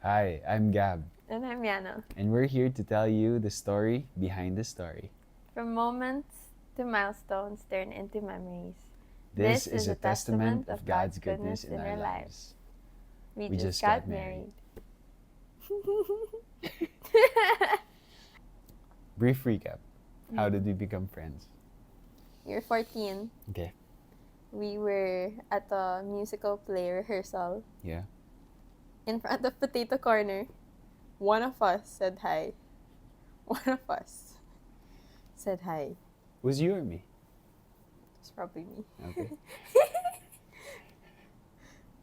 Hi, I'm Gab, And I'm Yana. and we're here to tell you the story behind the story. From moments to milestones turned into memories. This is a testament of God's goodness in our lives. We We just just got got married. married. Brief recap. How did we become friends? You're 14. Okay. We were at a musical play rehearsal Yeah. in front of Potato Corner. One of us said hi. One of us said hi. Was you or me? It's probably me. Okay.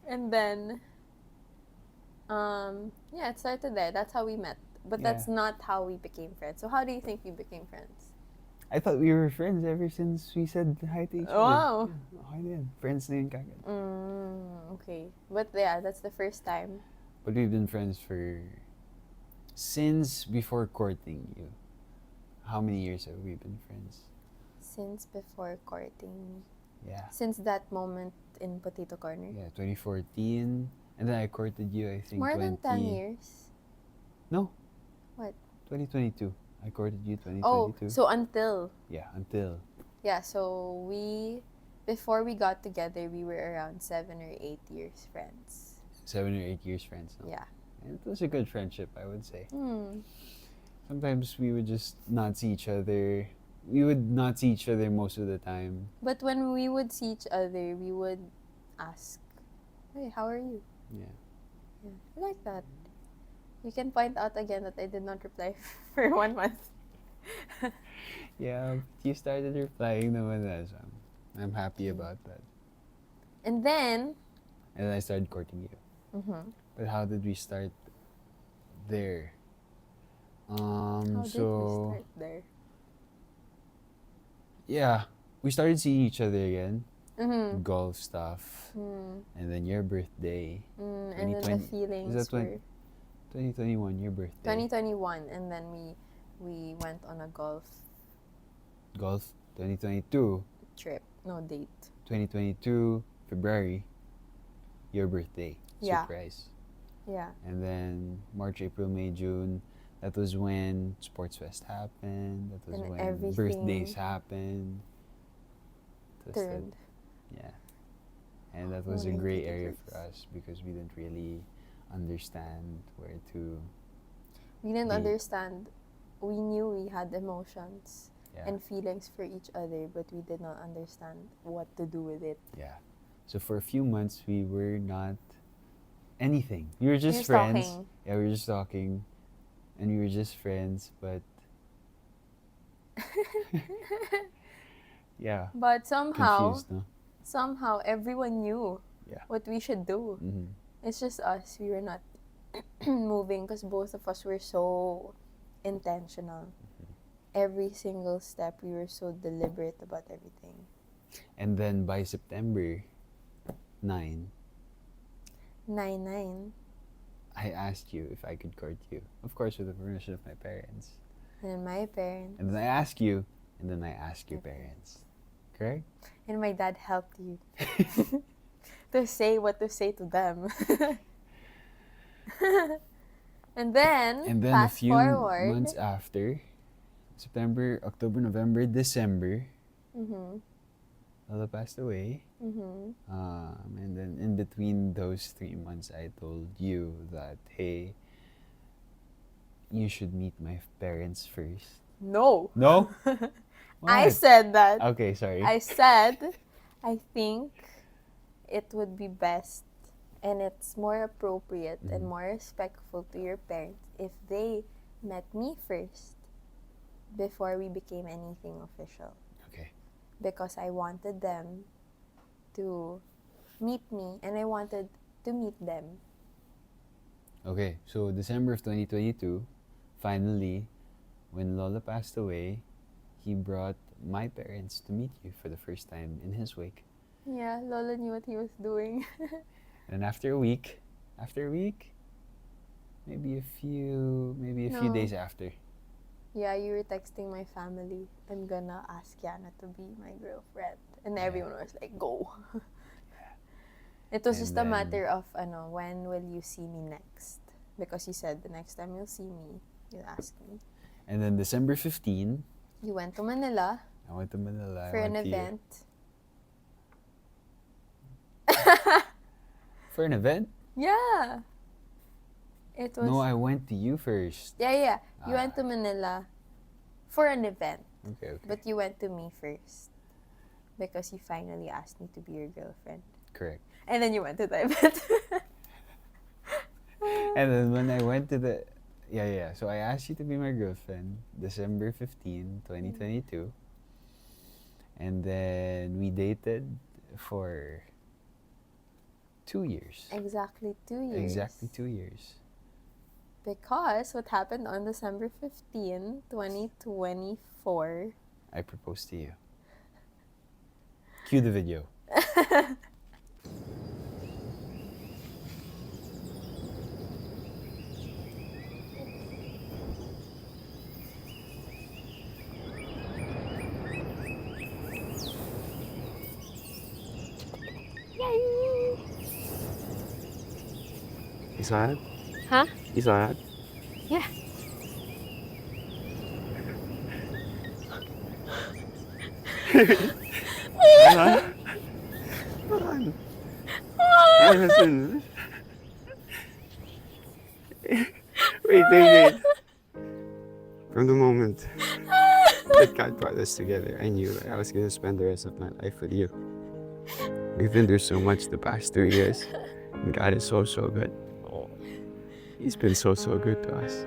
And then, it started there. That's how we met. But that's not how we became friends. So how do you think we became friends? I thought we were friends ever since we said hi to each other. Wow. Yeah, okay din. Friends na yun kagad. Okay. But yeah, that's the first time. But we've been friends since before courting you. How many years have we been friends? Since before courting. Yeah. Since that moment in Potato Corner. Yeah, 2014. And then I courted you, I think, More than 10 years. No. What? 2022. I courted you 2022. Oh, so until. Yeah, until. Yeah, so before we got together, we were around 7 or 8 years friends. 7 or 8 years friends. No? Yeah. And it was a good friendship, I would say. Hmm. Sometimes we would just not see each other. We would not see each other most of the time. But when we would see each other, we would ask, "Hey, how are you?" Yeah. Yeah, I like that. You can point out again that I did not reply for 1 month. Yeah, you started replying naman na, so I'm happy about that. And then I started courting you. But how did we start there? How did we start there? Yeah, we started seeing each other again. Mm-hmm. Golf stuff. And then your birthday. And then the feelings Is that were 2021, your birthday? 2021, and then we went on a golf 2022. trip. No date. 2022, February, your birthday. Yeah. Surprise. Yeah. And then March, April, May, June. That was when Sports Fest happened. That was And when everything birthdays happened. Turned. Yeah. And that was a gray area for us because we didn't really understand where to. We didn't understand. We knew we had emotions and feelings for each other, but we did not understand what to do with it. Yeah. So for a few months, we were not anything. We were just friends. Talking. Yeah, we were just talking. And we were just friends, but yeah. But somehow, Confused, no? somehow everyone knew what we should do. Mm-hmm. It's just us. We were not moving because both of us were so intentional. Every single step, we were so deliberate about everything. And then by September 9, 9/9. I asked you if I could court you. Of course, with the permission of my parents. And my parents. And then I ask you, and then I ask your parents. Correct? And my dad helped you to say what to say to them. And then a fast few forward. months after, September, October, November, December, Lola passed away. And then in between those 3 months, I told you that, hey, you should meet my parents first. No. No? I said that. Okay, sorry. I said, I think it would be best and it's more appropriate and more respectful to your parents if they met me first before we became anything official. Okay. Because I wanted them to meet me and I wanted to meet them. Okay, so December of 2022, finally, when Lola passed away, he brought my parents to meet you for the first time in his wake. Yeah, Lola knew what he was doing. And after a week, maybe a few days after. Yeah, you were texting my family, I'm gonna ask Yana to be my girlfriend. And everyone was like, go. It was just a matter of, when will you see me next? Because you said the next time you'll see me, you'll ask me. And then December 15, You went to Manila I went to Manila. for I an went to you. event. For an event? Yeah. It was... No, I went to you first. Yeah. You went to Manila for an event. Okay. But you went to me first. Because you finally asked me to be your girlfriend. Correct. And then you went to the event. And then when I went to the... Yeah. So I asked you to be my girlfriend, December 15, 2022. And then we dated for 2 years. Exactly 2 years. Exactly 2 years. Because what happened on December 15, 2024... I proposed to you. Cue the video. Yay! You saw it? Huh? You saw it? Yeah. Hold on. Listen. Wait. From the moment that God brought us together, I knew I was going to spend the rest of my life with you. We've been through so much the past 2 years, and God is so good. He's been so good to us.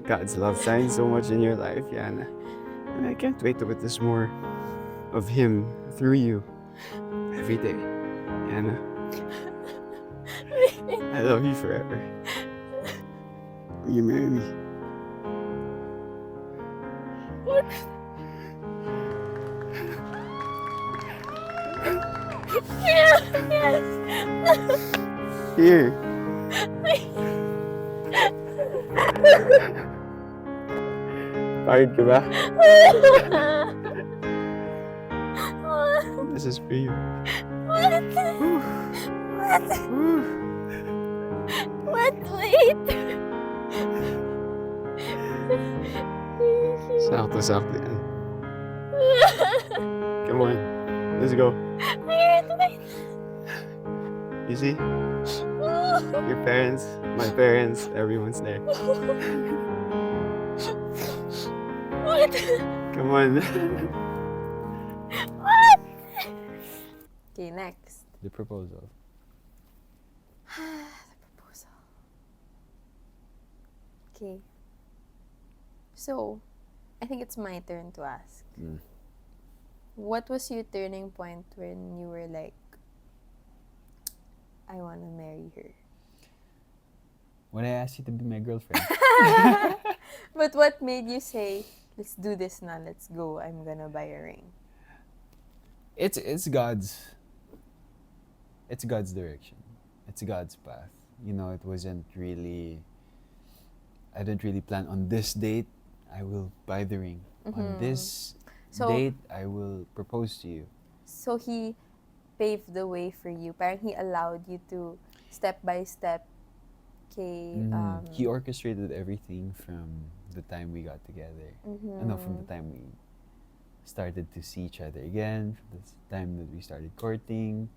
God's love shines so much in your life, Yana. And I can't wait to witness more of Him through you every day, Yana. I love you forever. Will you marry me? Yes. Here. Pagod ka ba? This is for you. What? What? Wait. Sakto yan. Come on. Let's go. You see? Your parents, my parents, everyone's there. What? Come on. What? Okay, next. The proposal. The proposal. Okay. So, I think it's my turn to ask. What was your turning point when you were like, I want to marry her? When I asked you to be my girlfriend. But what made you say, let's do this now, let's go, I'm gonna buy a ring? It's God's direction. It's God's path. You know, it wasn't really... I didn't really plan on this date, I will buy the ring. On this date, I will propose to you. So he paved the way for you. Parang he allowed you to step by step. He orchestrated everything from the time we got together. No, from the time we started to see each other again, from the time that we started courting,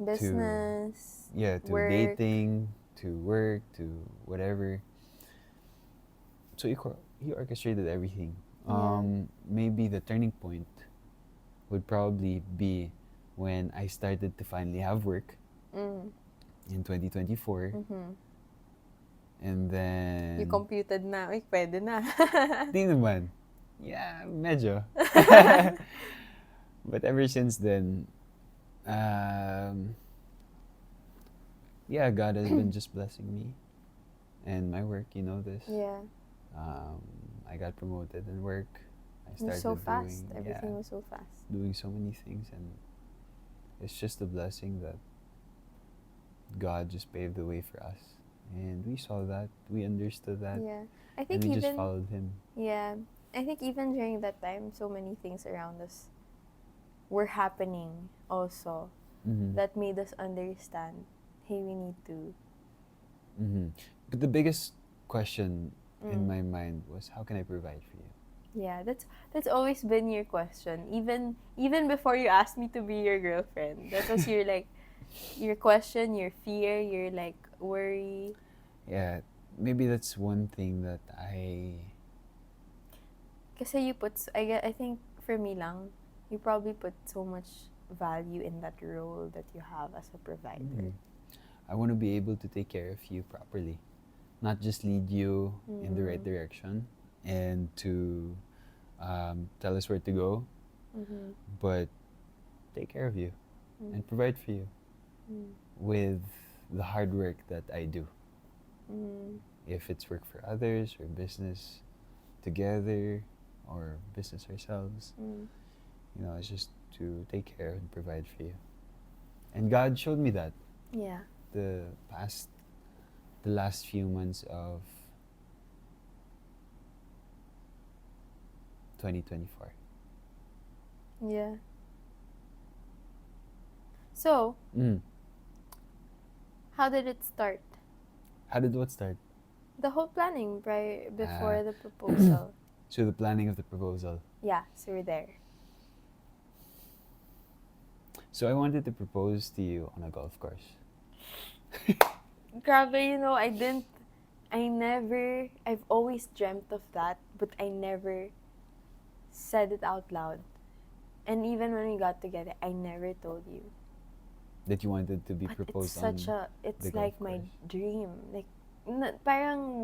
business, to work. Dating, to work, to whatever. So he orchestrated everything. Maybe the turning point would probably be when I started to finally have work in 2024. And then... You computed na, pwede na. Di naman. Yeah, medyo. But ever since then, God has been just blessing me and my work, you know this. Yeah. I got promoted in work. I started so fast. doing, Everything was so fast. doing so many things, and it's just a blessing that God just paved the way for us. And we saw that, we understood that, Yeah. I think and we even just followed Him. Yeah. I think even during that time, so many things around us were happening also Mm-hmm. that made us understand, hey, we need to. Mm-hmm. But the biggest question in Mm. my mind was, how can I provide for you? Yeah, that's always been your question. Even before you asked me to be your girlfriend, that was your like your question, your fear, your like worry. Yeah, maybe that's one thing that Kasi you put, I think for me lang, you probably put so much value in that role that you have as a provider. I want to be able to take care of you properly, not just lead you in the right Mm. direction and to tell us where to go, Mm-hmm. but take care of you Mm. and provide for you Mm. with the hard work that I do. Mm. If it's work for others or business together or business ourselves, Mm. it's just to take care and provide for you. And God showed me that Yeah. the last few months of 2024. Yeah. So, how did it start? How did what start? The whole planning before Ah. the proposal. So the planning of the proposal. Yeah, so we're there. So I wanted to propose to you on a golf course. Grabe, I've always dreamt of that, but I never said it out loud. And even when we got together, I never told you. That you wanted to be But proposed it's the like golf my course. dream. Like, parang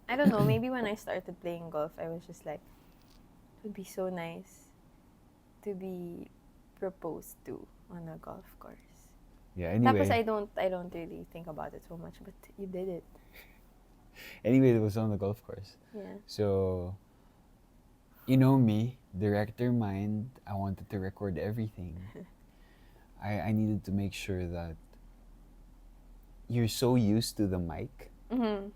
I don't know, maybe when I started playing golf, I was just like, it would be so nice to be proposed to on a golf course. Yeah, Tapos anyway. I don't really think about it so much, but you did it. Anyway, it was on the golf course. Yeah. So, you know me, director mind, I wanted to record everything. I needed to make sure that you're so used to the mic. Mm-hmm.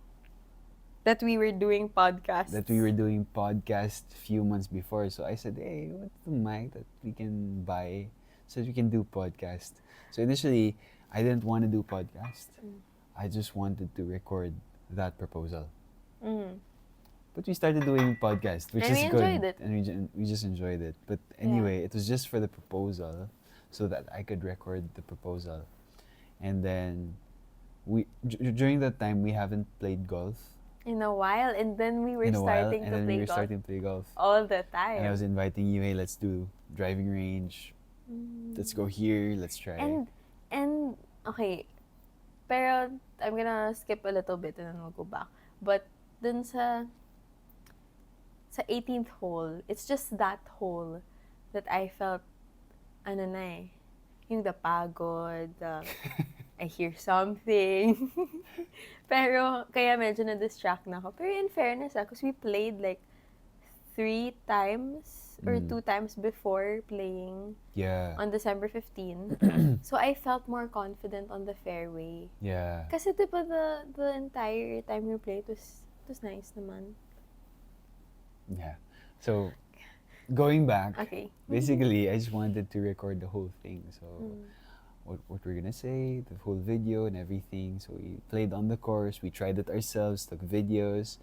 That we were doing podcasts. That we were doing podcast few months before. So I said, hey, what's the mic that we can buy so that we can do podcast? So initially, I didn't want to do podcast. I just wanted to record that proposal. But we started doing podcast, which And is we good. enjoyed it. And we just enjoyed it. But anyway, it was just for the proposal so that I could record the proposal. And then during that time, we haven't played golf. In a while, and then we were starting to play golf all the time. And I was inviting you, hey, let's do driving range. Let's go here, let's try. And okay, pero I'm gonna skip a little bit and then we'll go back. But dun sa 18th hole, it's just that hole that I felt, yung the pagod, I hear something. Pero, kaya medyo na-distract na ako. Pero in fairness, because we played like 3 times or 2 times before playing on December 15. So, I felt more confident on the fairway. Yeah. Kasi diba the entire time we played was nice naman. Yeah. So, going back, okay. Basically, I just wanted to record the whole thing. So, what we're gonna say, the whole video and everything. So we played on the course, we tried it ourselves, took videos,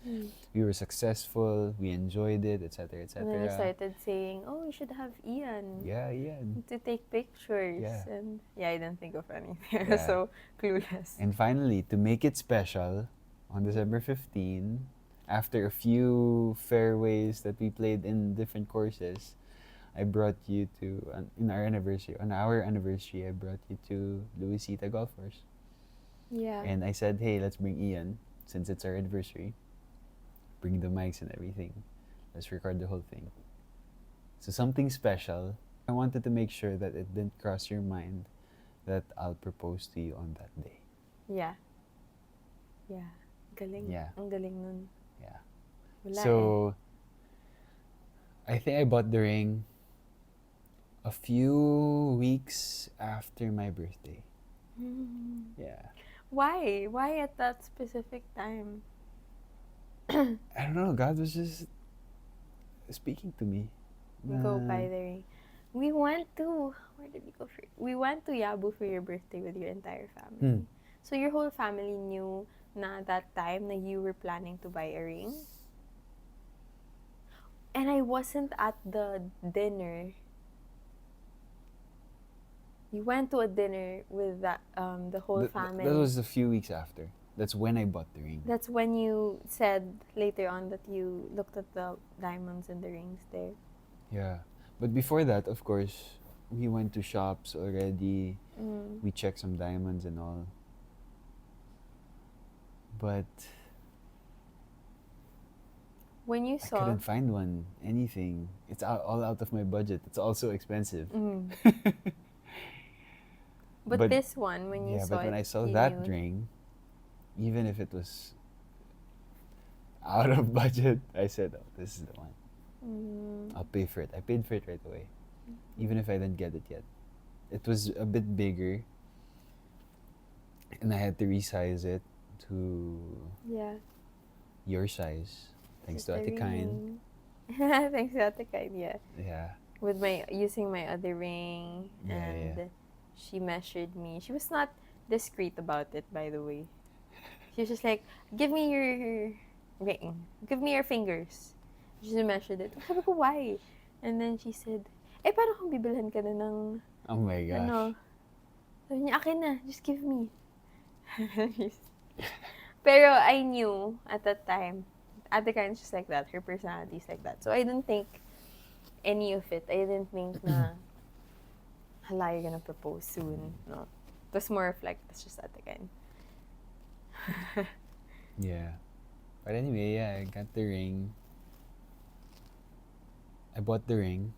we were successful, we enjoyed it, etc., etc. And then we started saying, oh, we should have Ian. Yeah, Ian. To take pictures. Yeah. And I didn't think of anything. Yeah. So clueless. And finally, to make it special, on December 15, after a few fairways that we played in different courses, I brought you to, on our anniversary, I brought you to Luisita Golf Course. Yeah. And I said, hey, let's bring Ian, since it's our anniversary. Bring the mics and everything. Let's record the whole thing. So something special. I wanted to make sure that it didn't cross your mind that I'll propose to you on that day. Yeah. Yeah. Galing. Yeah. Ang galing nun. Yeah. Wala So, I think I bought the ring a few weeks after my birthday. Yeah. Why? Why at that specific time? I don't know. God was just speaking to me. Go buy the ring. We went to, where did we go for? We went to Yabu for your birthday with your entire family. So your whole family knew na that time na you were planning to buy a ring. And I wasn't at the dinner. You went to a dinner with the whole family. That was a few weeks after. That's when I bought the ring. That's when you said later on that you looked at the diamonds and the rings there. Yeah. But before that, of course, we went to shops already. We checked some diamonds and all. But when you I saw, couldn't find one, anything. It's all out of my budget. It's also expensive. but this one, when you saw but when it, I saw you that knew. ring, even if it was out of budget, I said, "Oh, this is the one. I'll pay for it." I paid for it right away, even if I didn't get it yet. It was a bit bigger, and I had to resize it to your size, thanks to Ate Kain. Thanks to Ate Kain, yeah. Yeah. With using my other ring, and she measured me. She was not discreet about it, by the way. She was just like, "Give me your ring. Give me your fingers." She measured it. Sabi ko, why? And then she said, paano kung bibilhan ka na ng, Oh my gosh. Sabi niya, akin na, just give me. Pero I knew at that time, Ate Karen's just like that. Her personality is like that. So I didn't think any of it. I didn't think na, hala, you're gonna propose soon. No. It was more of like, that's just Ate Karen. Yeah. But anyway, I got the ring. I bought the ring.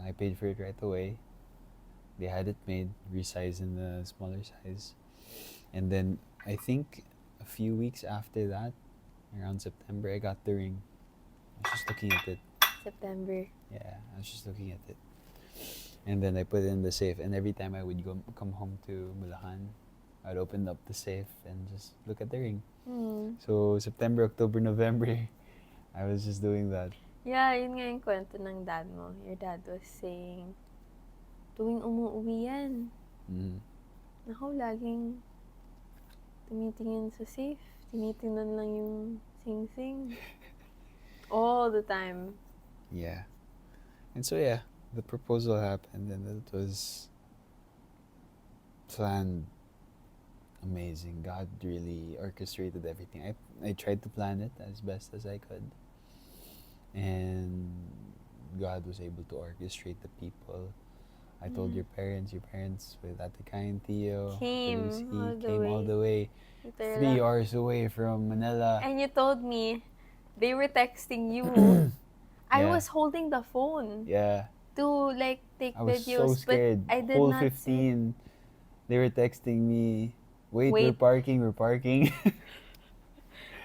I paid for it right away. They had it made, resized in the smaller size. And then I think a few weeks after that, around September, I got the ring. I was just looking at it. September. Yeah, I was just looking at it. And then I put it in the safe. And every time I would come home to Bulacan, I'd open up the safe and just look at the ring. So September, October, November, I was just doing that. Yeah, yun nga yung kwento ng dad mo. Your dad was saying, tuwing umuwi yan, naku, laging tumitingin sa safe. Tinitingnan lang yung sing-sing. All the time. Yeah. And so, yeah, the proposal happened and it was planned amazing. God really orchestrated everything. I tried to plan it as best as I could. And God was able to orchestrate the people. I told your parents with Ate Kain, Tio, Came all the way 3 hours away from Manila. And you told me they were texting you. I was holding the phone. Yeah. To like take I was videos, so scared. but I did Whole not 15, they were texting me, wait, we're parking.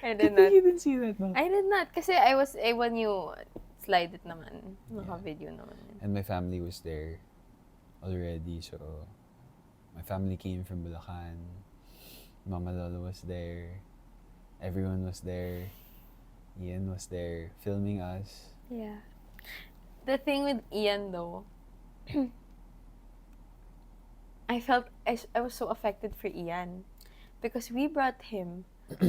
I did not. You didn't see that, no? I did not. Kasi when you slide it naman, naka-video naman. And my family was there already, so my family came from Bulacan. Mama Lola was there. Everyone was there. Ian was there filming us. Yeah. The thing with Ian though, I felt I was so affected for Ian because we brought him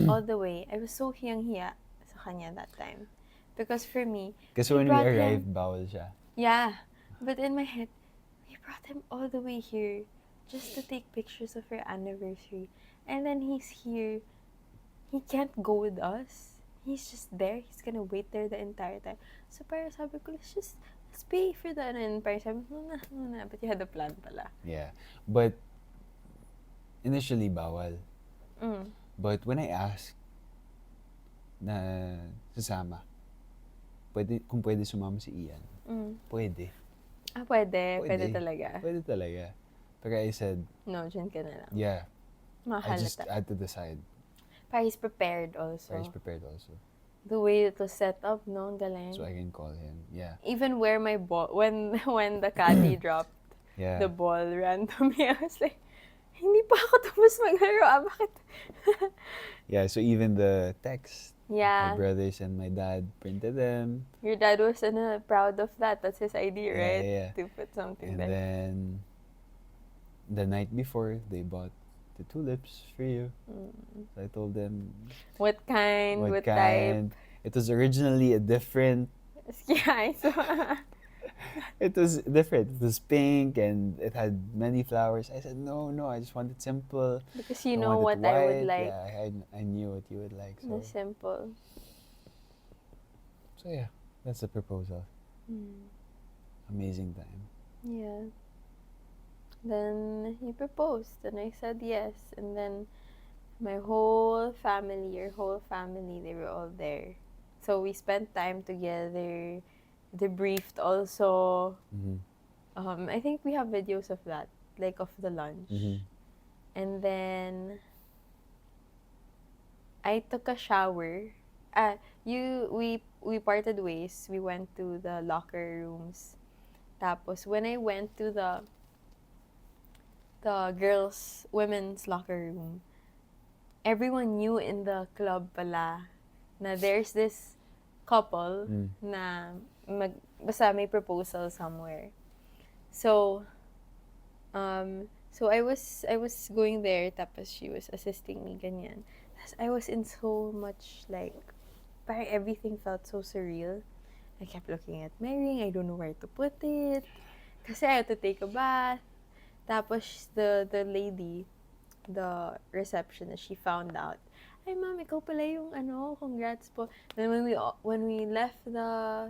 all the way. I was so hiyang-hiya sa kanya that time. Because for me, kasi when we arrived, bawal siya. Yeah. But in my head, we brought him all the way here just to take pictures of our anniversary. And then he's here. He can't go with us. He's just there. He's gonna wait there the entire time. So parang sabi ko, let's pay for the and parang sabi ko, no na. But you had a plan pala. Yeah. But initially, bawal. But when I asked na sasama, kung pwede sumama si Ian, pwede. Pwede talaga. Pwede talaga. Pero I said, no, dyan ka na lang. Yeah. Mahalata. I just had to decide. Pero he's prepared also. The way it was set up, no? Galing. So I can call him. Yeah. Even where my ball, when the caddy dropped the ball randomly, I was like, hindi pa ako tapos maglaro. Bakit? Yeah, so even the text My Yeah. brothers and my dad printed them. Your dad was proud of that. That's his idea, Yeah, right? yeah. To put something And there. then the night before, they bought the tulips for you. So I told them What kind? what What kind. It was originally a different. type? Yeah, so It was different. It was pink and it had many flowers. I said no, no. I just want it simple. because you I know want it what I would white. like. Yeah, I knew what you would like. The simple. So yeah, that's the proposal. Amazing time. Yeah. Then he proposed and I said yes. And then my whole family, your whole family, they were all there. So we spent time together, debriefed also. I think we have videos of that, like of the lunch. And then I took a shower. We parted ways. We went to the locker rooms. Tapos when I went to the women's locker room, everyone knew in the club pala na there's this couple na basta may proposal somewhere. So I was going there tapos she was assisting me ganyan. Tapos I was in so much like parang everything felt so surreal. I kept looking at my ring. I don't know where to put it. Kasi I had to take a bath. Tapos the lady, the receptionist, she found out. Ay, ma'am, ikaw pala yung congrats po. Then when we left the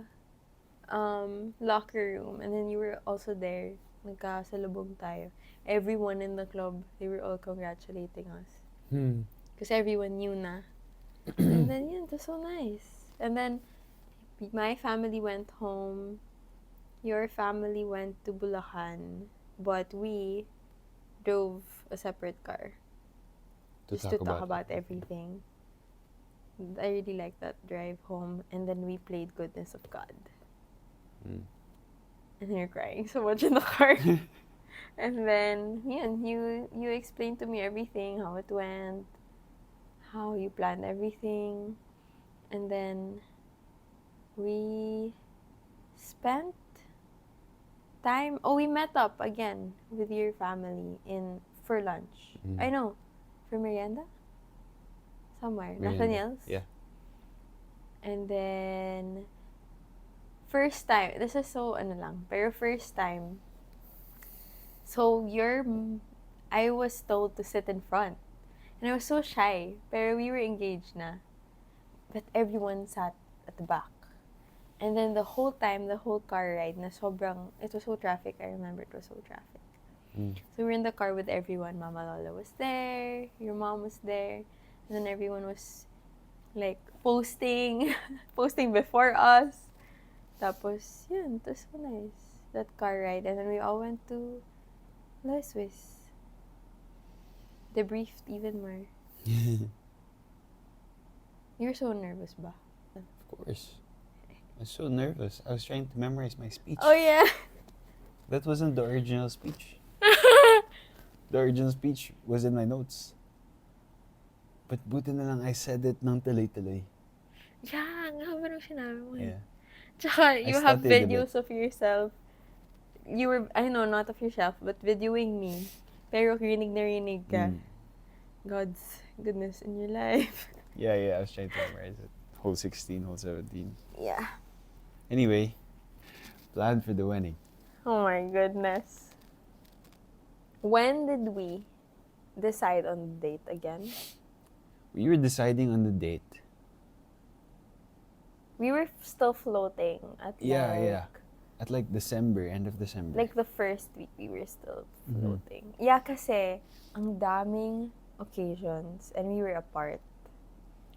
locker room, and then you were also there, nagkasalubong tayo. Everyone in the club, they were all congratulating us. Because everyone knew na. And then, yun, it was so nice. And then, my family went home. Your family went to Bulacan. But we drove a separate car. Just to talk about everything. I really like that drive home. And then we played Goodness of God. And you're crying so much in the car. And then, yun, you explained to me everything, how it went, how you planned everything. And then, we spent time. Oh, we met up again with your family for lunch. I know, for merienda? Somewhere. Nathaniel's? Yeah. And then, first time, this is so pero first time, so I was told to sit in front. And I was so shy, pero we were engaged na. But everyone sat at the back. And then the whole time, the whole car ride, it was so traffic. I remember it was so traffic. So we were in the car with everyone. Mama Lola was there, your mom was there, and then everyone was like posting before us. Tapos, yun, it was so nice. That car ride. And then we all went to La Swiss. Debriefed even more. You're so nervous ba? Of course. I was so nervous. I was trying to memorize my speech. Oh, yeah. That wasn't the original speech. The original speech was in my notes. But buti na lang I said it ng tuloy-tuloy. Yeah, ang haba nung sinabi mo. Yeah. Tsaka, you have stuttered a bit. videos of yourself. You were, I know, not of yourself, but videoing me. Pero rinig na rinig ka. God's goodness in your life. Yeah, I was trying to memorize it. Whole 16, whole 17. Yeah. Anyway, plan for the wedding. Oh my goodness. When did we decide on the date again? We were deciding on the date. We were still floating at Yeah. At like December, end of December. Like the first week, we were still floating. Yeah, kasi ang daming occasions and we were apart.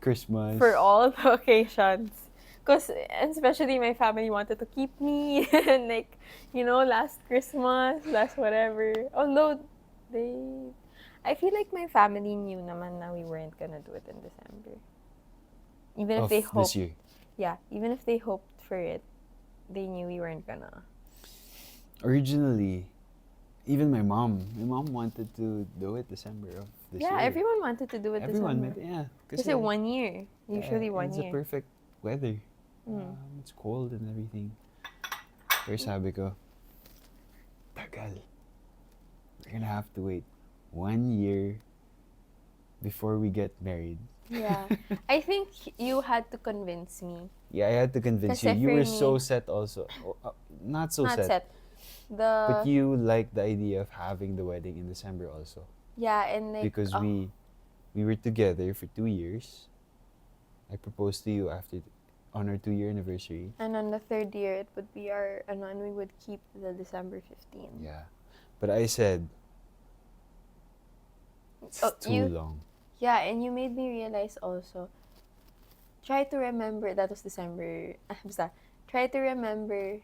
Christmas. For all the occasions. Because especially my family wanted to keep me. And like, last Christmas, last whatever. Although I feel like my family knew naman na we weren't gonna do it in December. Even if they hoped. This year. Yeah, even if they hoped for it, they knew we weren't gonna. Originally, even my mom wanted to do it December of this year. Yeah, everyone wanted to do it Everyone December. yeah. Kasi 1 year. Usually and 1 it's year. a perfect weather. Mm. It's cold and everything. Pero sabi ko, tagal. We're gonna have to wait 1 year before we get married. Yeah. I think you had to convince me. Yeah, I had to convince Kasi you. You for were me- so set also. Not so Not set. But you liked the idea of having the wedding in December also. Yeah, and like Because we were together for 2 years. I proposed to you on our 2-year anniversary. and on the 3rd year it would be our and we would keep the December 15. Yeah. But I said it's too long. Yeah, and you made me realize also, try to remember, that was December, basta, try to remember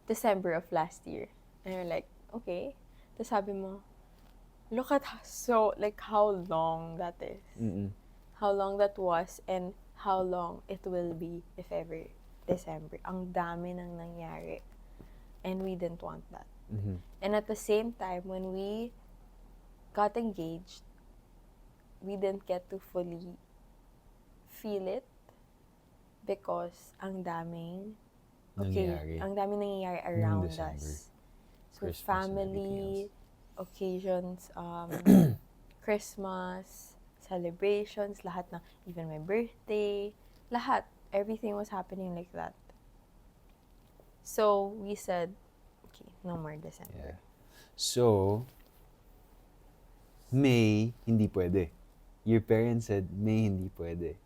December of last year. And you're like, okay. Tapos sabi mo, look at how long that is. Mm-mm. How long that was and how long it will be if ever December. Ang dami nang nangyari. And we didn't want that. Mm-hmm. And at the same time, when we got engaged, we didn't get to fully feel it because ang daming nangyayari around us. So Christmas family, occasions, Christmas, celebrations, lahat na, even my birthday, lahat, everything was happening like that. So we said, okay, no more December. Yeah. So, May, hindi pwede. Your parents said, May, hindi pwede.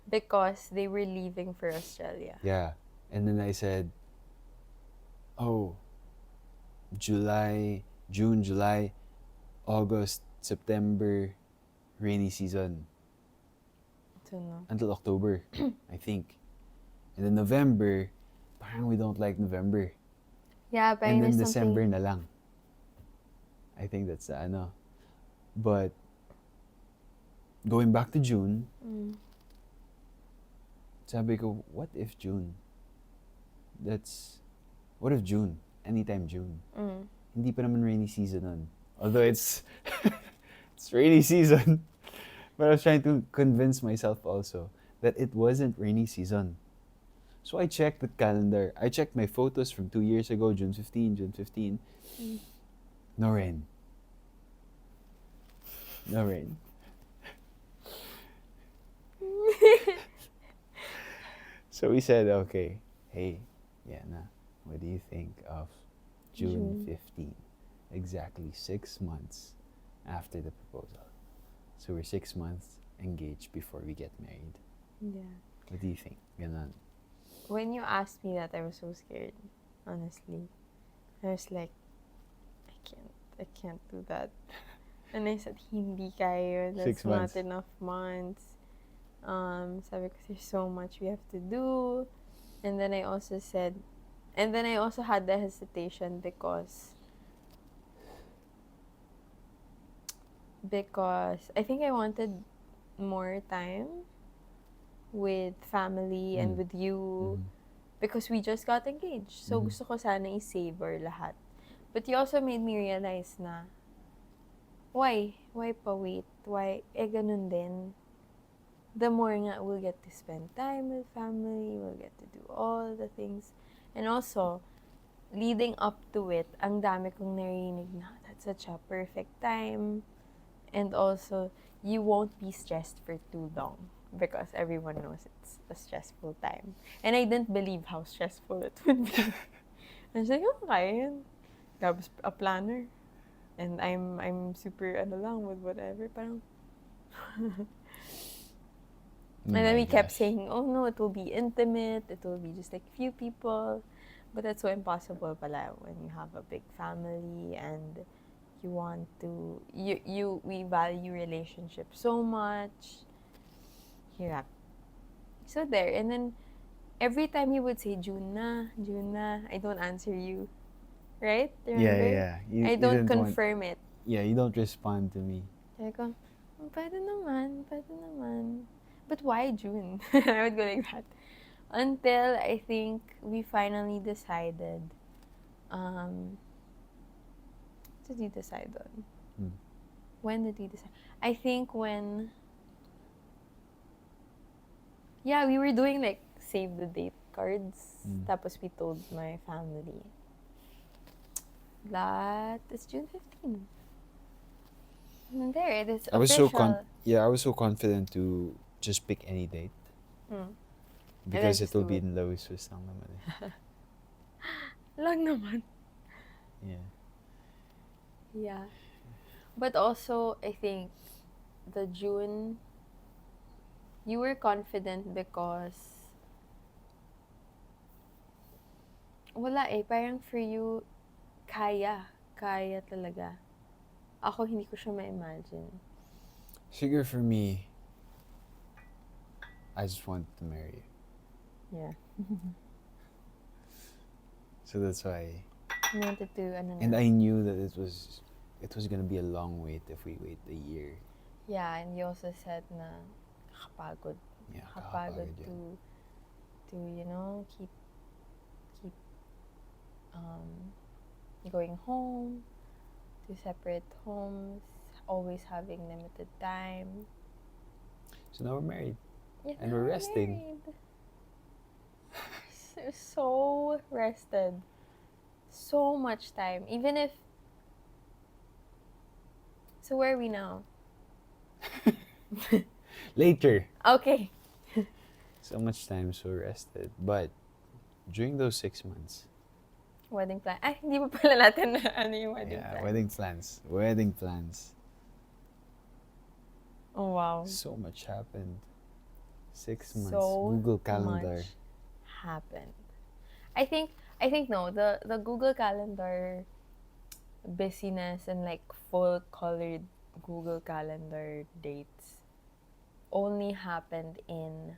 Because they were leaving for Australia. Yeah. And then I said, oh, June, July, August, September, rainy season. So no. Until October, I think. And then November, parang we don't like November. Yeah, but And then there's December something... na lang. I think that's the ano. But going back to June, sabi ko, what if June? What if June? Anytime June. Hindi pa naman rainy season nun. Although it's rainy season. But I was trying to convince myself also that it wasn't rainy season. So I checked the calendar. I checked my photos from 2 years ago, June 15. No rain. No rain. So we said, okay, hey, Yana, what do you think of June 15? Exactly 6 months after the proposal. So we're 6 months engaged before we get married. Yeah. What do you think? Ganon. When you asked me that, I was so scared, honestly. I was like, I can't do that. And I said, hindi kaya yun. That's 6 months. not enough months. Sabi ko, there's so much we have to do. And then I also had the hesitation because I think I wanted more time with family and with you because we just got engaged. So gusto ko sana i-savor lahat. But you also made me realize na why pa wait? Why ganun din? The more nga we'll get to spend time with family, we'll get to do all the things. And also, leading up to it, ang dami kong narinig na that's such a perfect time. And also, you won't be stressed for too long because everyone knows it's a stressful time. And I didn't believe how stressful it would be. I was like, oh, kaya yan. Tapos a planner. And I'm super lang with whatever. Parang... And then we kept saying, oh no, it will be intimate. It will be just like few people. But that's so impossible pala when you have a big family and you want to... We value relationships so much. Yeah. So there. And then every time he would say, June na, I don't answer you. Right? Remember? Yeah. I don't confirm it. Yeah, you don't respond to me. Sabi ko, pwede naman. But why June? I would go like that. Until I think we finally decided did you decide on? Hmm. When did we decide? I think when... Yeah, we were doing like save the date cards. Tapos we told my family that it's June 15. And there, it is I was official. I was so confident to just pick any date. Because just it will do be it. in Lois lang naman eh. Lang naman. Yeah. Yeah. But also, I think the June, you were confident because wala eh, parang for you, kaya talaga. Ako, hindi ko siya ma-imagine. Figure for me, I just wanted to marry you. Yeah. So that's why. You wanted to, And I knew that it was gonna be a long wait if we wait a year. Yeah, and you also said na nakapagod. Yeah, Nakapagod kakapagod yun. to keep going home to separate homes, always having limited time. So now we're married. Yeah, And we're resting. So rested. So much time. Even if... So where are we now? Later. Okay. So much time, so rested. But during those 6 months. Wedding plan. Ay, hindi pa pala natin na yung wedding plan. Wedding plans. Oh, wow. So much happened. 6 months. So Google Calendar. much happened. I think no, the Google Calendar busyness and like full colored Google Calendar dates only happened in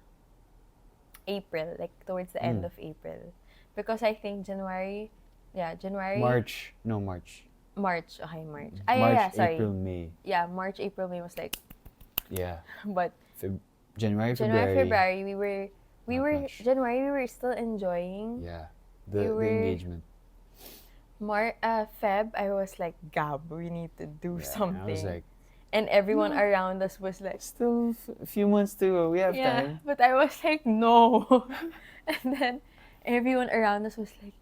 April, like towards the end of April. Because I think January. March. Okay, March. Sorry. April, May. Yeah, March, April, May was like... Yeah. But January, February. we were much. January, we were still enjoying. Yeah. The engagement. Feb, I was like, Gab, we need to do something. I was like, and everyone around us was like, still a few months to go. We have time. But I was like, no. And then everyone around us was like,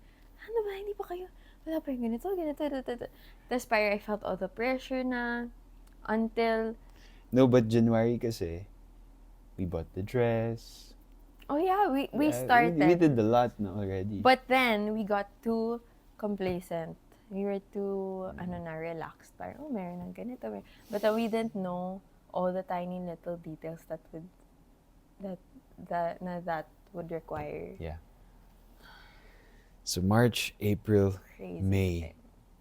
ano ba, hindi pa kayo, wala pa yung ganito. Tapos parang I felt all the pressure na until... No, but January kasi, we bought the dress. Oh yeah, we started. We did a lot na already. But then, we got too complacent. We were too, relaxed. Parang, oh, meron ng ganito. But we didn't know all the tiny little details that would require. Yeah. So March, April, Crazy May time.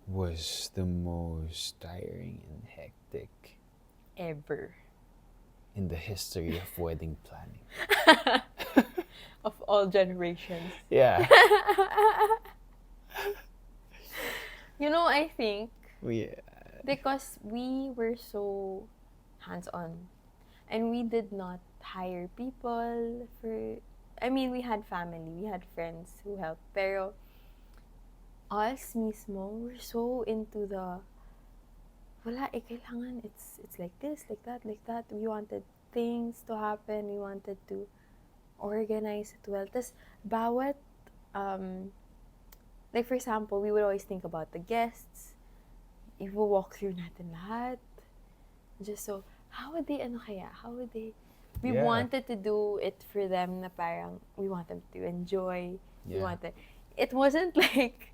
was the most tiring and hectic Ever. in the history of wedding planning. Of all generations. Yeah. I think Yeah. because we were so hands-on and we did not hire people we had family, we had friends who helped, pero us mismo, we're so into the wala kailangan it's like this, like that. We wanted things to happen, we wanted to organize it well. Tas bawat like for example, we would always think about the guests. I-walk through natin lahat. Just so, how would they we wanted to do it for them na parang we want them to enjoy. Yeah. It wasn't like,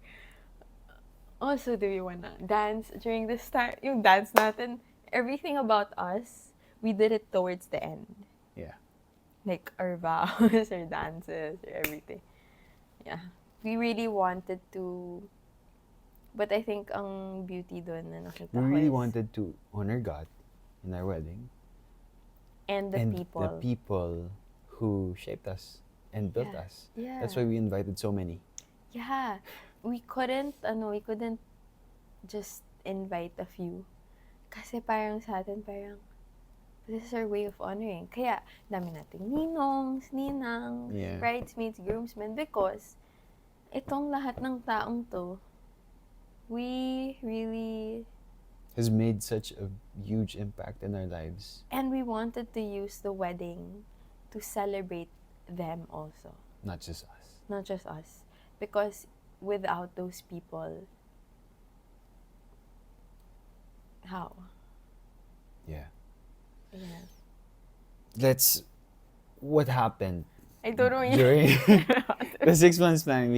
oh, so do you wanna dance during this time? Yung dance natin, everything about us, we did it towards the end. Yeah. Like our vows, our dances, or everything. Yeah. We really wanted to, but I think ang beauty doon na nakita ko We really is- wanted to honor God in our wedding. and the people who shaped us and built Yeah. us. Yeah. That's why we invited so many. Yeah. We couldn't just invite a few. Kasi parang sa atin, parang, this is our way of honoring. Kaya, dami nating ninongs, ninang, Yeah. bridesmaids, groomsmen, because itong lahat ng taong to, we really has made such a huge impact in our lives. And we wanted to use the wedding to celebrate them also, Not just us. not just us. Because without those people, how? Yeah. Yeah. What happened I don't know. during the 6 months plan?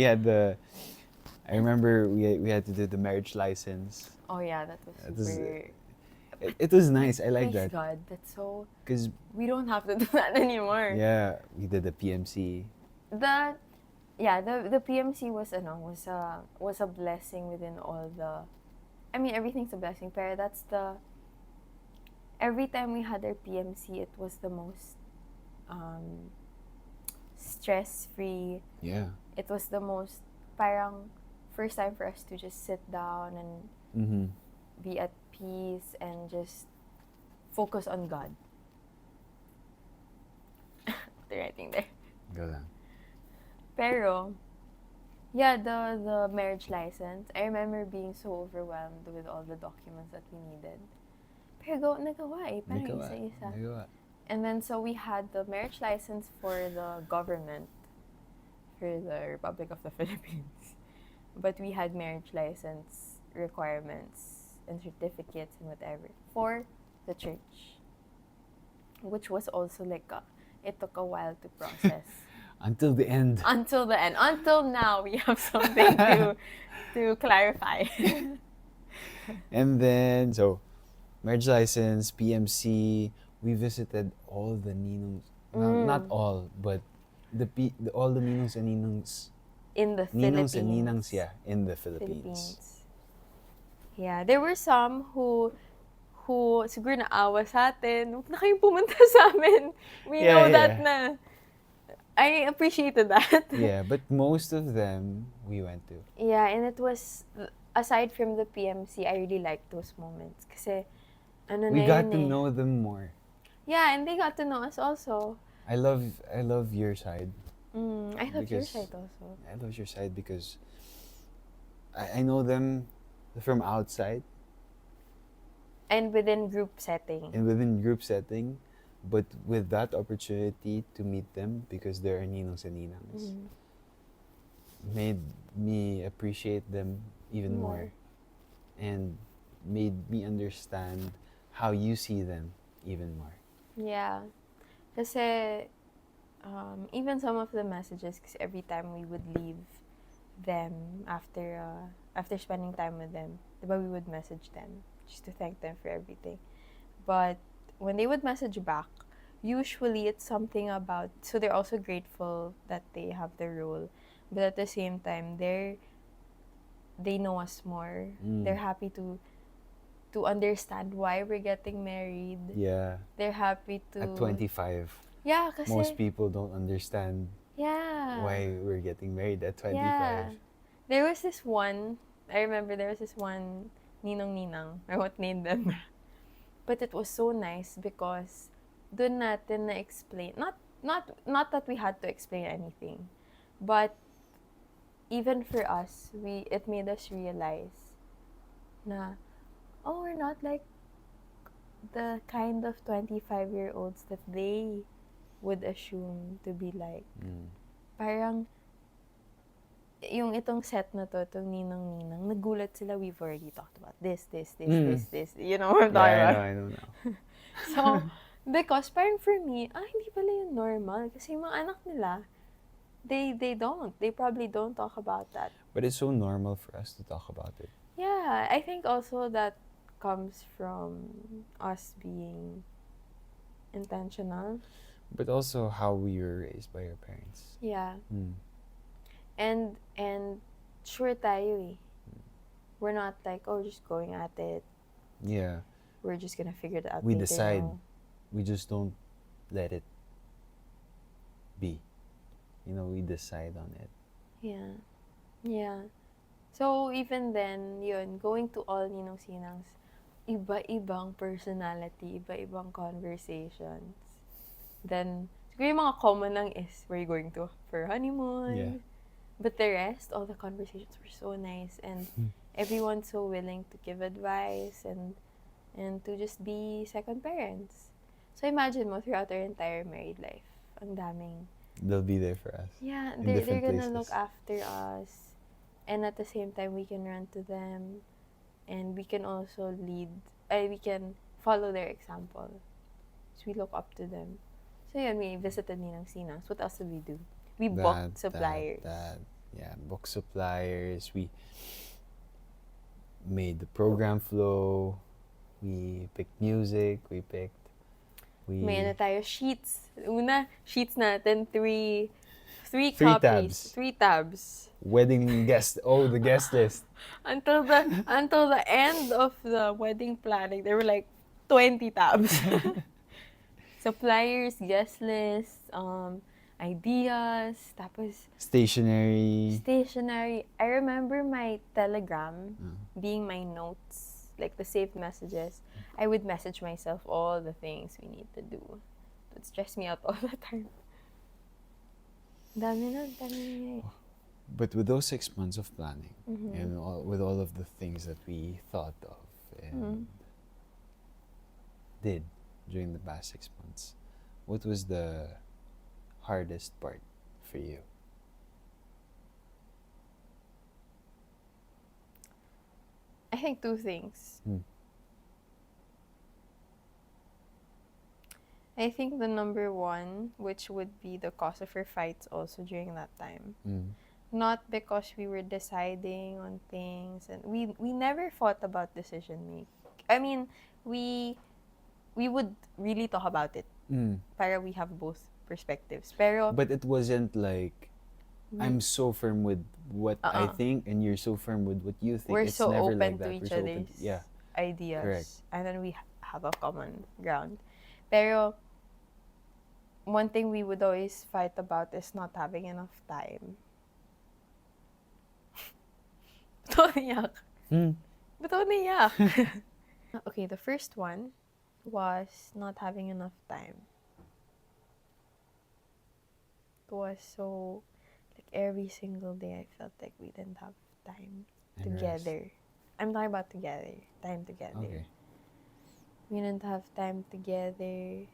I remember we had to do the marriage license. Oh yeah, that was super. It was nice. I like Praise that. God, that's so. Because, We don't have to do that anymore. yeah, we did the PMC. The PMC was a blessing within all the. I mean, everything's a blessing, pero that's the. Every time we had our PMC, it was the most stress-free. Yeah. It was the most parang first time for us to just sit down and Mm-hmm. be at peace and just focus on God. The writing there. Go lang. Pero, yeah, the marriage license, I remember being so overwhelmed with all the documents that we needed. Pero nagawa eh, parang isa-isa. Nagawa. And then, so we had the marriage license for the government, for the Republic of the Philippines. But we had marriage license requirements and certificates and whatever for the church. Which was also like, it took a while to process. Until the end. Until the end. Until now, we have something to clarify. And then, so, marriage license, PMC, we visited all the ninongs. Not all, but all the ninongs and ninongs. In the Ninongs Philippines. and ninangs, yeah, in the Philippines. Yeah, there were some who siguro naawa sa atin. Huwag na kayong pumunta sa amin. We know that na. I appreciated that. Yeah, but most of them we went to. Yeah, and it was, aside from the PMC, I really liked those moments. Kasi, We got to know them more. Yeah, and they got to know us also. I love your side. I love your side also. I love your side because I know them from outside. And within group setting. But with that opportunity to meet them because they are ninongs and ninangs, made me appreciate them even more. And made me understand how you see them even more. Yeah. Kasi, even some of the messages, kasi every time we would leave them after spending time with them, diba, we would message them just to thank them for everything. But when they would message back, usually it's something about, so they're also grateful that they have the role, but at the same time, they know us more. They're happy to understand why we're getting married. Yeah. They're happy to... At 25. Yeah, kasi... Most people don't understand why we're getting married at 25. Yeah. There was this one, I remember there was this one ninong-ninang. I won't name them. But it was so nice because dun natin na-explain, not that we had to explain anything, but even for us, it made us realize na, oh, we're not like the kind of 25-year-olds that they would assume to be like. Parang, yung itong set na to, itong ninang-ninang, nagulat sila, we've already talked about this. You know what I'm talking about? I know now. So, because parang for me, hindi pala yun normal. Kasi yung mga anak nila, they probably don't talk about that. But it's so normal for us to talk about it. Yeah, I think also that comes from us being intentional. But also how we were raised by our parents. Yeah. And sure tayo eh. We're not like, oh, just going at it. Yeah. We're just gonna figure it out. We decide. We just don't let it be. We decide on it. Yeah. Yeah. So, even then, yun, going to all ninong-sinangs, iba-ibang personality, iba-ibang conversations. Then, siguro yung mga common lang is, where you going to for honeymoon? Yeah. But the rest, all the conversations were so nice, and everyone's so willing to give advice and to just be second parents. So imagine mo throughout our entire married life, ang daming They'll be there for us. yeah, In they're different gonna look places. after us, and at the same time we can run to them, and we can also we can follow their example. So we look up to them. So yun, we visited Ninang Sinangs. What else did we do? We booked suppliers. Yeah, book suppliers. We made the program flow. We picked music. We May ano tayo, sheets. Una, sheets natin, three Three copies. tabs. 3 tabs. wedding guest. Oh, the guest list. Until the end of the wedding planning, there were like 20 tabs. Suppliers, guest lists, ideas, tapos Stationery. I remember my Telegram being my notes, like the saved messages. I would message myself all the things we need to do. It would stress me out all the time. Dami. But with those 6 months of planning, and with all of the things that we thought of and did during the past 6 months, what was the hardest part for you? I think 2 things. I think the number 1, which would be the cause of our fights also during that time. Not because we were deciding on things, and we never fought about decision making. I mean, we would really talk about it. Para we have both perspectives. Pero But it wasn't like I'm so firm with what I think and you're so firm with what you think. we're It's so never open like to that. each We're so open other's yeah. ideas. Correct. And then we have a common ground. Pero one thing we would always fight about is not having enough time. Ba't ako niyak? Ba't ako niyak? Okay, the first one was not having enough time. It was so, like every single day I felt like we didn't have time And together. I'm talking about together. Time together. Okay. We didn't have time together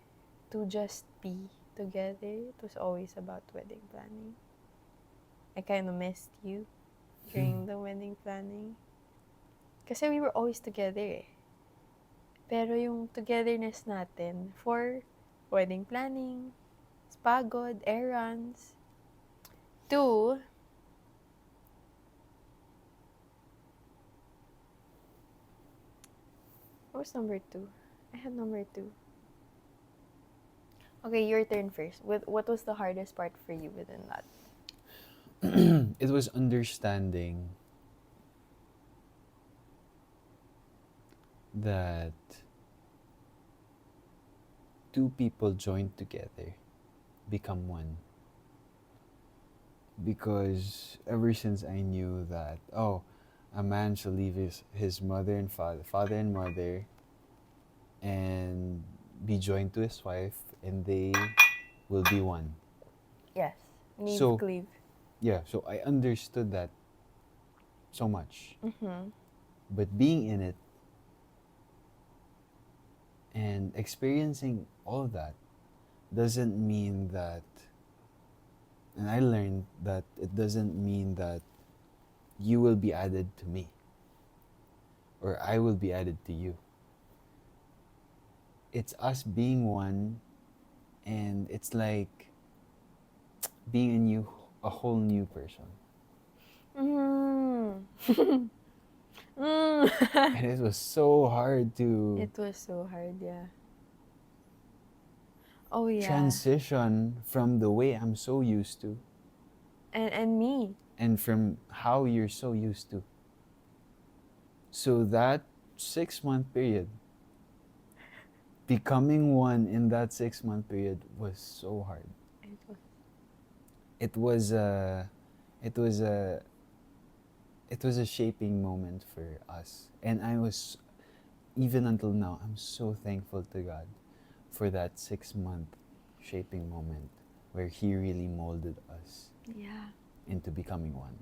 to just be together. It was always about wedding planning. I kind of missed you during the wedding planning. Kasi we were always together eh. Pero yung togetherness natin for wedding planning, pagod, errands. 2, what was number 2? I had number 2. Okay, your turn first. What was the hardest part for you within that? It was understanding that 2 people joined together become one. Because ever since I knew that, a man shall leave his mother and father and mother, and be joined to his wife, and they will be one. Yes. Needs So- cleave. Yeah, so I understood that so much. But being in it and experiencing all that doesn't mean that, and I learned that it doesn't mean that you will be added to me or I will be added to you. It's us being one, and it's like being a whole new person. And it was so hard to It was so hard, yeah. Oh yeah. transition from the way I'm so used to And me. and from how you're so used to. So that 6-month period, becoming one in that 6-month period was so hard. It was a shaping moment for us, and I was, even until now, I'm so thankful to God for that 6-month shaping moment where He really molded us. Yeah. into becoming one.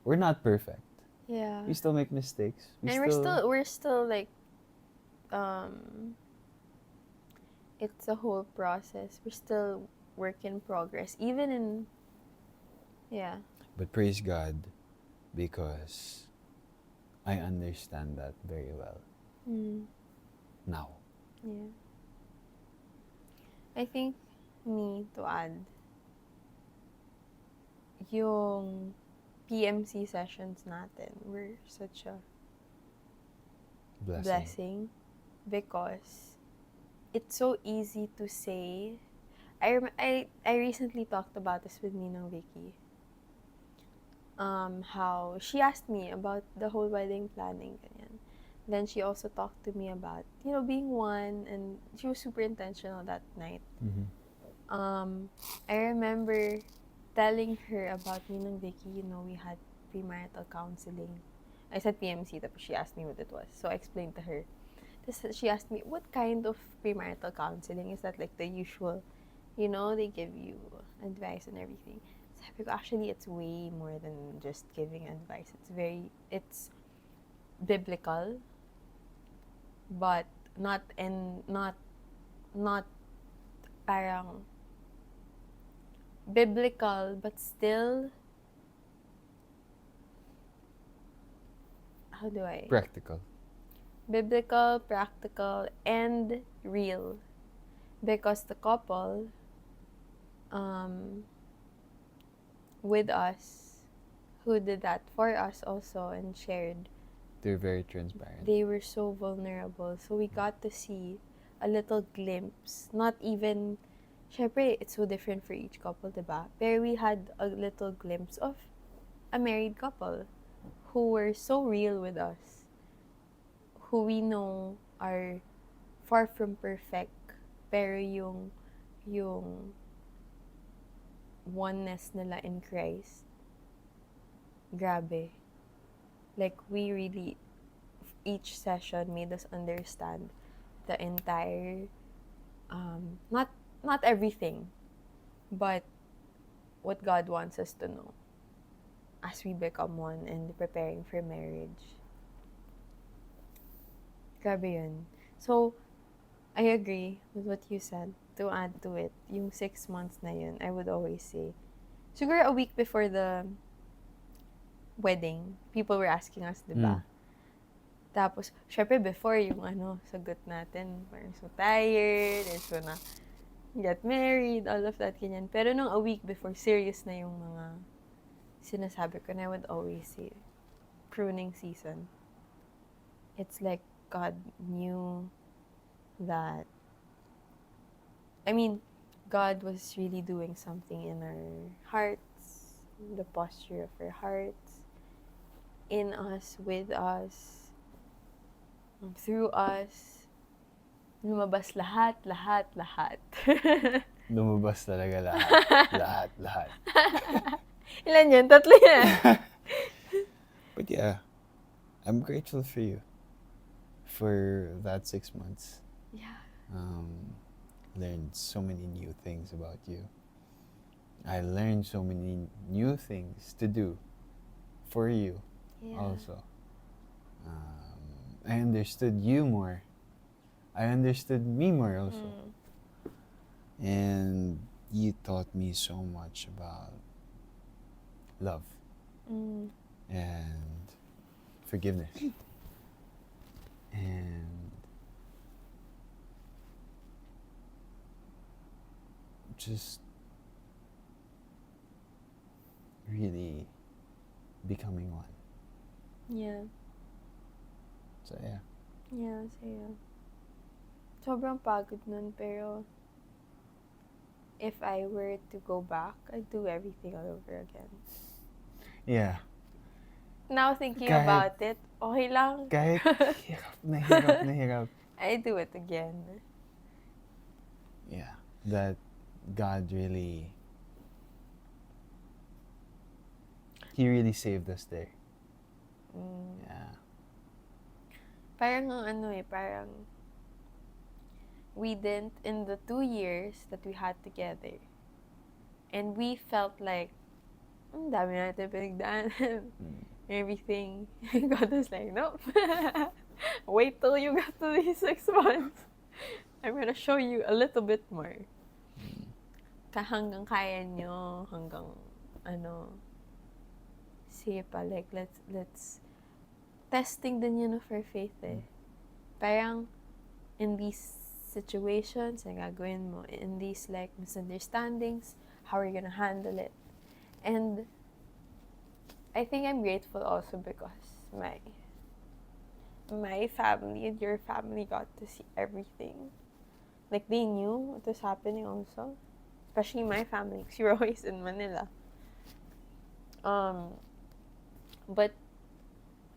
We're not perfect. Yeah. We still make mistakes. We're still like, it's a whole process. We're still work in progress, even in, yeah. But praise God, because I understand that very well now. Yeah. I think, me, to add, yung PMC sessions natin were such a blessing because it's so easy to say. I recently talked about this with Ninang Vicky. How she asked me about the whole wedding planning, ganyan. Then she also talked to me about, being one, and she was super intentional that night. I remember telling her about Ninang Vicky, we had premarital counseling. I said PMC, tapos she asked me what it was. So I explained to her. She asked me, what kind of premarital counseling? Is that like the usual, they give you advice and everything? Sabi ko, actually, it's way more than just giving advice. It's biblical, but not parang biblical, but still, how do I? Practical. Biblical, practical, and real. Because the couple, with us, who did that for us also and shared, They're very transparent. they were so vulnerable. So we got to see a little glimpse. Not even, syempre, it's so different for each couple, diba? Pero we had a little glimpse of a married couple who were so real with us, who we know are far from perfect, pero yung oneness nila in Christ, grabe. Like, we really, each session made us understand the entire, not everything, but what God wants us to know as we become one and preparing for marriage. Grabe yun. So, I agree with what you said. To add to it, yung 6 months na yun, I would always say, siguro a week before the wedding, people were asking us, diba? Tapos, syempre before yung sagot natin, we're so tired, and so na get married, all of that, ganyan. Pero nung a week before, serious na yung mga sinasabi ko, and I would always say, pruning season. It's like God knew that, God was really doing something in our hearts, the posture of our hearts, in us, with us, through us. Lumabas lahat. Lumabas talaga lahat. lahat. Ilan yun? 3 yan. But yeah, I'm grateful for you for that 6 months. Yeah. Learned so many new things about you. I learned so many new things to do for you also. I understood you more. I understood me more also. And you taught me so much about love and forgiveness and just really becoming one. Yeah. So yeah. Yeah, sa'yo. Sobrang pagod nun, pero if I were to go back, I'd do everything all over again. Yeah. Now thinking about it, okay lang. Kahit nahirap. I do it again. Yeah. That God really, He really saved us there. Yeah. Parang parang we didn't, in the 2 years that we had together, and we felt like ang dami natin pinagdaanan. Everything. God was like, nope. Wait till you get to these 6 months. I'm gonna show you a little bit more. Hanggang kaya nyo, hanggang, sige pa, like, let's, testing din yun of our faith eh. Parang, in these situations, na gagawin mo, in these, like, misunderstandings, how are you gonna handle it? And, I think I'm grateful also because my family and your family got to see everything. Like, they knew what was happening also. Especially my family, because you're always in Manila. But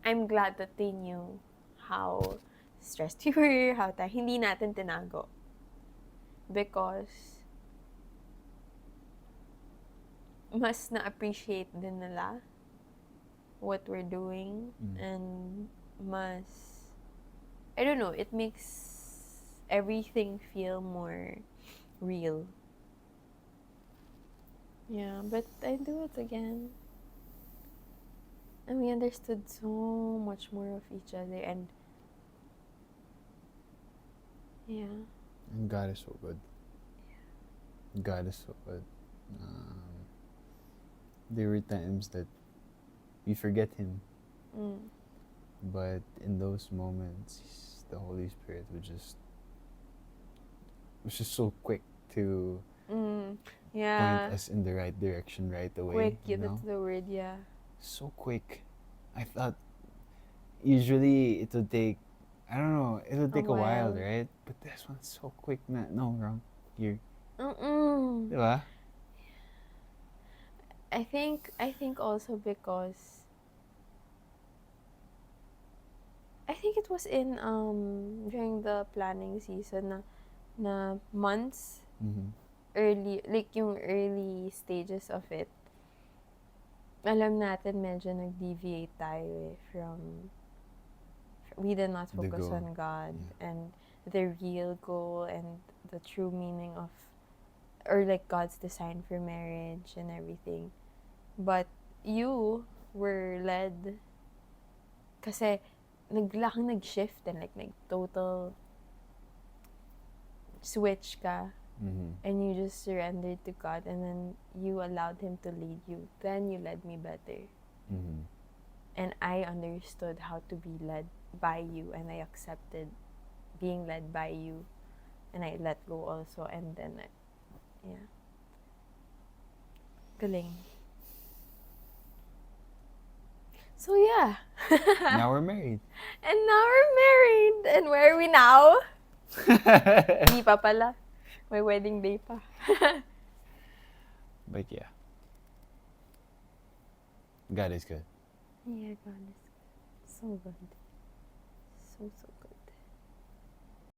I'm glad that they knew how stressed you were, how hindi natin tinago. Because mas na-appreciate din nila what we're doing. And mas, I don't know, it makes everything feel more real. Yeah, but I'd do it again. And we understood so much more of each other, and yeah. And God is so good. God is so good. There were times that we forget Him, but in those moments, the Holy Spirit was just so quick to point us in the right direction right away. Quick, you know? that's the word, yeah. So quick. I thought usually it would take, I don't know, it would take a while, right? But this one's so quick na, no, wrong here. Diba? I think also because I think it was in during the planning season na months early, like yung early stages of it. Alam natin medyo nag-deviate tayo from we did not focus on God and the real goal and the true meaning of, or like God's design for marriage and everything. But you were led kasi nag-shift and like total switch ka. And you just surrendered to God, and then you allowed Him to lead you. Then you led me better. And I understood how to be led by you, and I accepted being led by you, and I let go also, and then yeah. Galing. So yeah. Now we're married. And now we're married. And where are we now? Hindi pa pala. My wedding day pa. But yeah. God is good. Yeah, God is good. So good. So good.